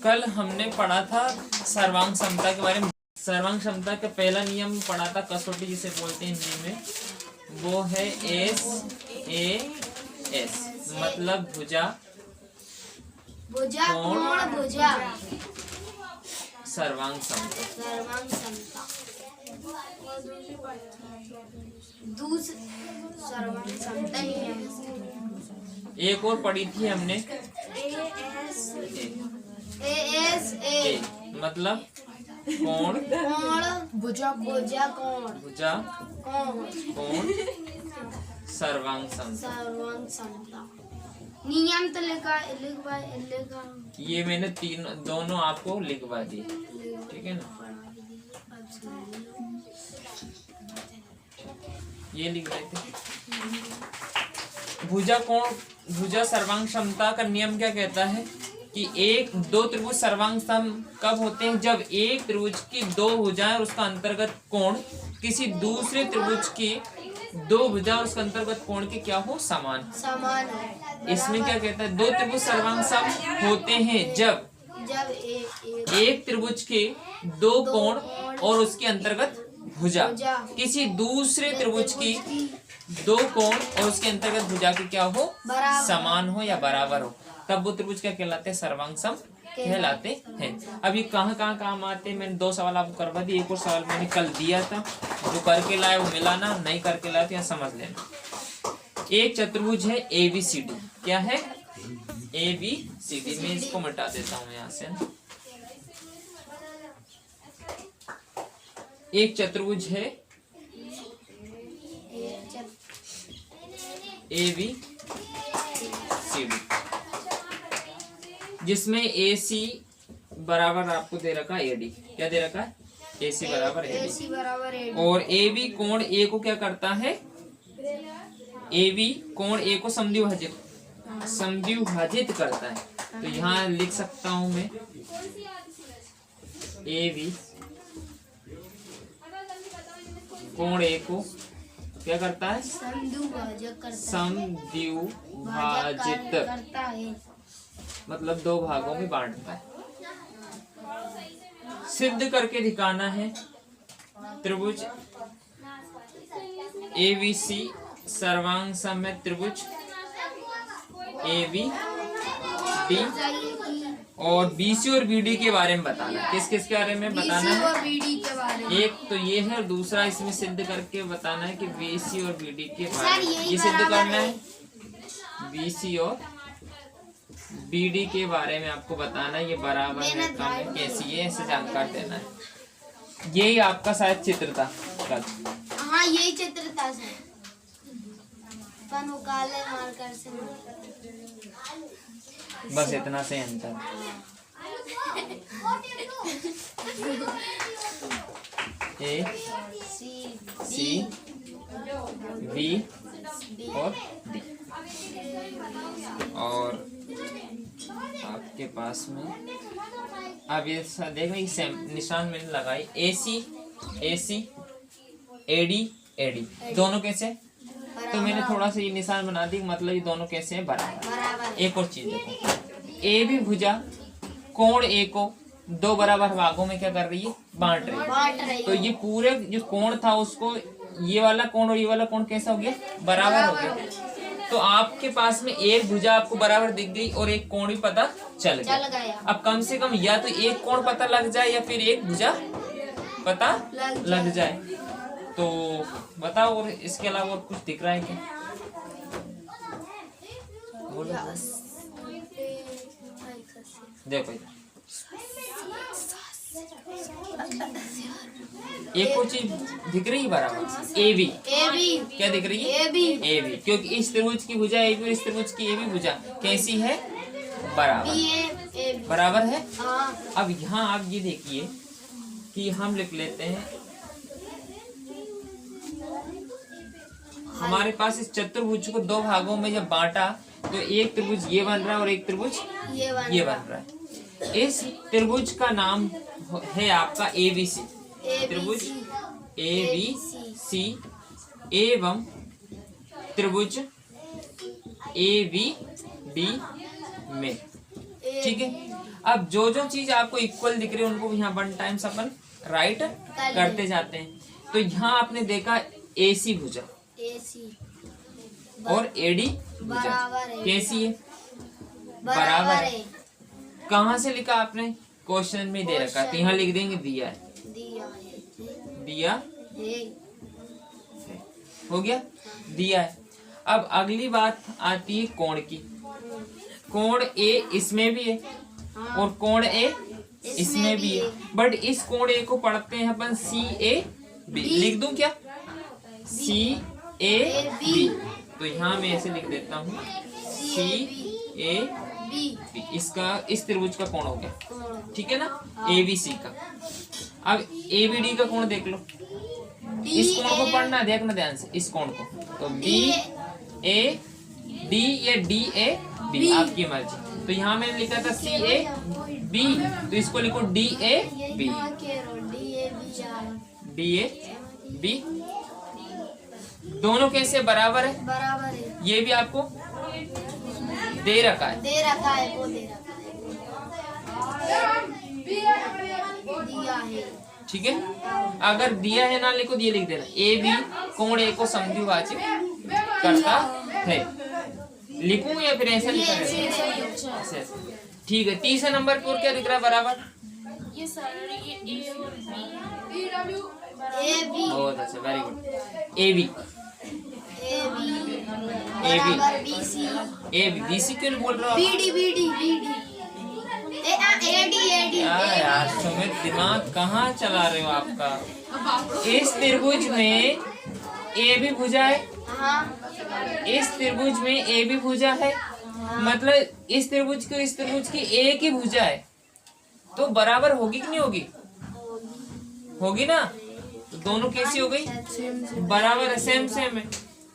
कल हमने पढ़ा था सर्वांग समता के बारे में। सर्वांग समता का पहला नियम पढ़ा था, कसौटी जिसे बोलते हैं हिंदी में, वो है SAS, मतलब भुजा, कोण, भुजा, सर्वांग समता। सर्वांग समता, सर्वांग समता ही है। एक और पढ़ी थी हमने, ASA, मतलब कोण, भुजा, कोण, भुजा, कोण, सर्वांग समता। सर्वांग समता। नियम तो लिखा। ये मैंने दोनों आपको लिखवा दिए, ठीक है ना। ये लिख रहे थे। भुजा कोण, भुजा सर्वांग समता का नियम क्या कहता है कि एक दो त्रिभुज सर्वांग सम कब होते हैं, जब एक त्रिभुज की दो भुजाएं और उसका अंतर्गत कोण किसी दूसरे त्रिभुज की दो भुजा और उसका अंतर्गत कोण के क्या हो, समान समान। इसमें क्या कहता है, दो त्रिभुज सर्वांग सम होते हैं जब एक त्रिभुज के दो कोण और उसके अंतर्गत भुजा किसी दूसरे त्रिभुज की दो कोण और उसके अंतर्गत भुजा के क्या हो, समान हो या बराबर हो, तब वो त्रिभुज क्या कहलाते हैं, सर्वांग सम कहलाते हैं। अब ये कहाँ कहाँ काम आते हैं, मैंने 2 सवाल आपको करवा दिए। एक और सवाल मैंने कल दिया था, जो करके लाए वो मिला ना, नहीं करके लाए तो यहाँ समझ लेना। एक चतुर्भुज है ABCD, क्या है ABCD, मैं इसको मिटा देता हूँ यहाँ से। एक चतुर्भुज है ABCD जिसमें AC बराबर आपको दे रखा है AD, क्या दे रखा है, AC बराबर AD, और AB कोण A को क्या करता है, AB कोण A को समद्विभाजित करता है। तो यहाँ लिख सकता हूं मैं, AB कोण A को क्या करता है, समद्विभाजित करता है, मतलब 2 भागों में बांटता है। सिद्ध करके दिखाना है, त्रिभुज ABC सर्वांग सम है त्रिभुज ABD, और BC और BD के बारे में बताना। किस किस के बारे में बताना है, एक तो ये है, और दूसरा इसमें सिद्ध करके बताना है कि BC और BD के बारे में, ये सिद्ध करना है। BC और BD के बारे में आपको बताना है, ये बराबर है, कम है, कैसी है, ऐसे जानकार देना है। यही आपका शायद चित्र था कल। हाँ, यही चित्र था सर। काले मार्कर से बस इतना से अंतर। C B और D, और आपके पास में अब ये देखो, ये निशान मैंने लगाई, AC AD दोनों कैसे, तो मैंने थोड़ा सा ये निशान बना दी, मतलब ये दोनों कैसे हैं, बराबर। एक और चीज देखो, AB भुजा कोण A को 2 बराबर भागों में क्या कर रही है, बांट रही है। तो ये पूरे जो कोण था उसको ये वाला कोण और ये वाला कोण कैसा हो गया, बराबर हो गया। तो आपके पास में एक भुजा आपको बराबर दिख गई और एक कोण भी पता चल गया। अब कम से कम या तो एक कोण पता लग जाए या फिर एक भुजा पता लग जाए। तो बताओ, और इसके अलावा और कुछ दिख रहा है क्या, बोलो। देखो एक और चीज दिख रही है बराबर, AB क्या दिख रही है, AB, क्योंकि इस त्रिभुज की भुजा AB और इस त्रिभुज की AB भुजा कैसी है, बराबर है। अब यहाँ आप ये देखिए कि हम लिख लेते हैं, हमारे पास इस चतुर्भुज को 2 भागों में जब बांटा तो एक त्रिभुज ये बन रहा है और एक त्रिभुज ये बन रहा है। इस त्रिभुज का नाम है आपका ABC, त्रिभुज ABC एवं त्रिभुज ABD में, ठीक है। अब जो जो चीज आपको इक्वल दिख रही है उनको यहाँ 1 टाइम्स अपन राइट करते जाते हैं। तो यहाँ आपने देखा AC भुजा AC और AD भुजा बराबर है। कैसी है? बराबर है। कहाँ से लिखा आपने? क्वेश्चन में दे रखा है, तो यहाँ लिख देंगे दिया है। दिया है। दिया है। हो गया, दिया है। अब अगली बात आती है कोण की। कोण A इसमें भी है और कोण A इसमें भी है, बट इस कोण A को पढ़ते हैं अपन CAB। लिख दूं क्या? CAB। तो यहाँ मैं ऐसे लिख देता हूँ CAB। इसका इस त्रिभुज का कोण हो गया, ठीक है ना, ABC का। अब ABD का कोण देख लो। इस कोण को पढ़ना, देखना ध्यान से इस कोण को। तो BAD या DAB आपकी मर्जी। तो यहाँ मैंने लिखा था CAB, तो इसको लिखो DAB। DAB दोनों कैसे बराबर है? बराबर है। ये भी आपको दे रखा है। दे रखा है, वो दे रखा है। दिया है। ठीक है, अगर दिया है ना लिखो, ये लिख देना AB कोण A को समद्विभाजित करता है। लिखूं या फिर ऐसा लिखा है? ठीक है। तीसरे नंबर पर क्या दिख रहा है बराबर? ये AB बहुत अच्छा, वेरी गुड। AB बराबर BC। BC क्यों बोल रहा हूँ? BD AD यार सुमित, दिमाग कहाँ चला रहे हो आपका? इस त्रिभुज में A भी भुजा है, हाँ। इस त्रिभुज में A भी भुजा है, मतलब इस त्रिभुज को इस त्रिभुज की एक ही भुजा है, तो बराबर होगी कि नहीं होगी? होगी ना। तो दोनों कैसी हो गई? बराबर है, सेम सेम है।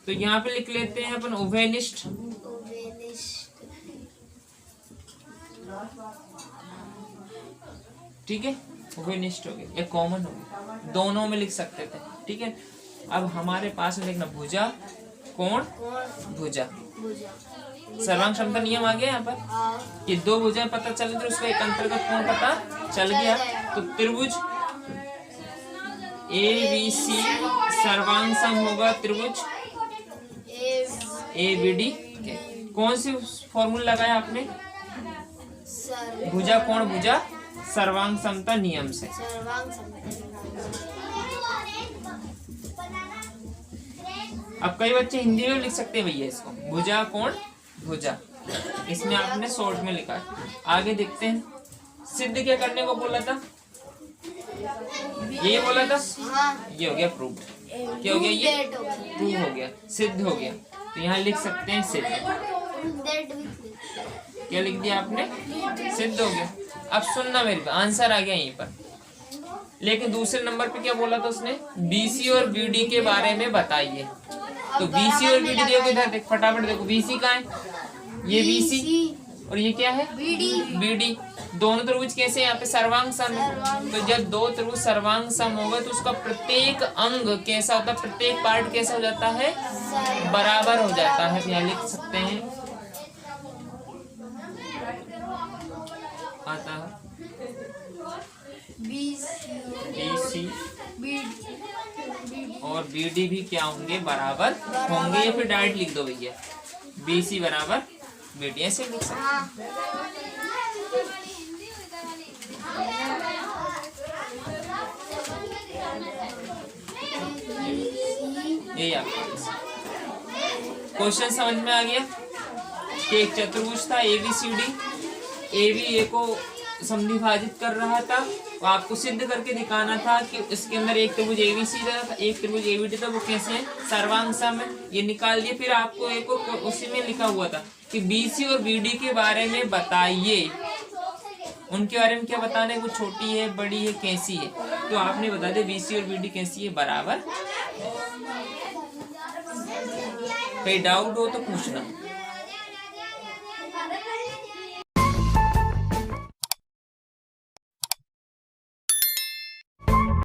तो यहाँ पे लिख लेते हैं अपन उभयनिष्ठ। ठीक है, उभयनिष्ठ हो गया, एक कॉमन हो गया, दोनों में लिख सकते थे। ठीक है, अब हमारे पास में देखना भुजा कोण भुजा, सर्वांग क्षमता नियम आ गया यहाँ पर कि दो भुजाएं पता चल गई, उसका एक अंतर्गत कोण पता चल गया। तो त्रिभुज ABC सर्वांग सम होगा त्रिभुज ABD। कौन सी फॉर्मूला लगाया आपने? भुजा कोण भुजा सर्वांग समता नियम से। अब कई बच्चे हिंदी में लिख सकते हैं भैया इसको, भुजा कोण भुजा, इसमें आपने शॉर्ट में लिखा है। आगे देखते हैं, सिद्ध क्या करने को बोला था? ये बोला था, ये हो गया प्रूव्ड। क्या हो गया? ये प्रूव हो गया, सिद्ध हो गया। तो यहाँ लिख सकते हैं सिद्ध। क्या लिख दिया आपने? सिद्ध हो गया। अब सुनना मेरे पे, आंसर आ गया यहीं पर। लेकिन दूसरे नंबर पे क्या बोला था उसने? BC और BD के बारे में बताइए। तो BC और BD देखो इधर, देख फटाफट देखो, BC कहाँ है? ये BC और ये क्या है? BD। दोनों त्रिभुज कैसे? यहाँ पे सर्वांग सम है। तो जब दो त्रिभुज सर्वांग सम होगा तो उसका प्रत्येक अंग कैसा होता है? प्रत्येक पार्ट कैसा हो जाता है? बराबर हो जाता है। तो यहाँ लिख सकते हैं आता है BC और BD भी क्या होंगे? बराबर होंगे। या फिर डायरेक्ट लिख दो भैया BC बराबर BD, ऐसे लिख सकते हैं। ये क्वेश्चन समझ में आ गया कि एक चतुर्भुज था ABCD, AB A को समद्विभाजित कर रहा था, तो आपको सिद्ध करके दिखाना था कि इसके अंदर एक त्रिभुज ABC था, एक त्रिभुज ABD था, वो कैसे है? सर्वांग सम है। ये निकाल दिए। फिर आपको एक उसी में लिखा हुआ था कि BC और BD के बारे में बताइए। उनके बारे में क्या बताना है? वो छोटी है, बड़ी है, कैसी है? तो आपने बता दिया BC और BD कैसी है? बराबर। कहीं डाउट हो तो पूछना।